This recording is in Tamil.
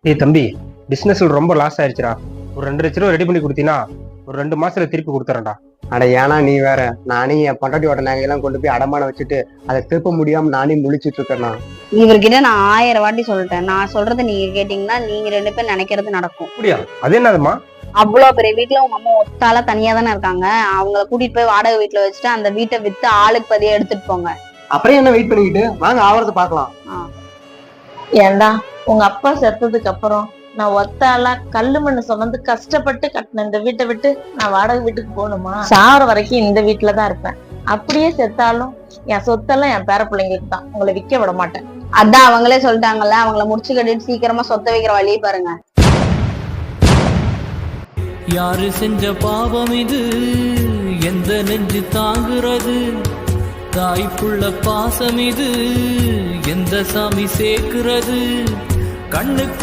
ஏய் தம்பி, பிசினஸ்ல ரொம்ப லாஸ் ஆயிடுச்சுடா. ஒரு 2 லட்ச ரூபா ரெடி பண்ணி கொடுத்தீங்கன்னா ஒரு 2 மாசத்துல திருப்பி கொடுத்துறேன்டா. அட ஏன்னா நீ வேற, நானே என் பொண்டாட்டியோட நகையெல்லாம் கொண்டு போய் அடமானம் வச்சுட்டு அதை திருப்ப முடியாம நானே முழிச்சிட்டு இருக்கேன்னா. இவர்கிட்ட நான் 1000 வாட்டி சொல்லிட்டேன். நான் சொல்றதை நீங்க கேட்டீங்கன்னா நீங்க 2 பேரும் நினைக்கிறது நடக்கும். அப்படியா? அது என்னதுமா? அவ்வளவு பெரிய வீட்டுல உங்க அம்மா ஒத்தால தனியா தானே இருக்காங்க. அவங்கள கூட்டிட்டு போய் வாடகை வீட்டுல வச்சுட்டு அந்த வீட்டை வித்து ஆளுக்கு பதியா எடுத்துட்டு போங்க. அப்புறம் என்ன வெயிட் பண்ணிக்கிட்டு வாங்க ஆவறத பாக்கலாம். ஏண்டா உங்க அப்பா செத்ததுக்கு அப்புறம் நான் ஒத்தால கல்லு மண்ணு சுமந்து கஷ்டப்பட்டு கட்டின இந்த வீட்டை விட்டு நான் வாடகை வீட்டுக்கு போகணுமா? சாவர வரைக்கும் இந்த வீட்டுலதான் இருப்பேன். அப்படியே செத்தாலும் என் சொத்தெல்லாம் என் பேர பிள்ளைங்களுக்கு தான். உங்களை விற்க விட மாட்டேன். அதான் அவங்களே சொல்லிட்டாங்கல்ல, அவங்கள முடிச்சு கட்டிட்டு சீக்கிரமா சொத்த வைக்கிற வழியை பாருங்க. யாரு செஞ்ச பாவம் இது? எந்த நெஞ்சு தாங்குறது? தாய்ப்புள்ள பாசம் இது? எந்த சாமி சேர்க்கிறது? கண்ணுக்கு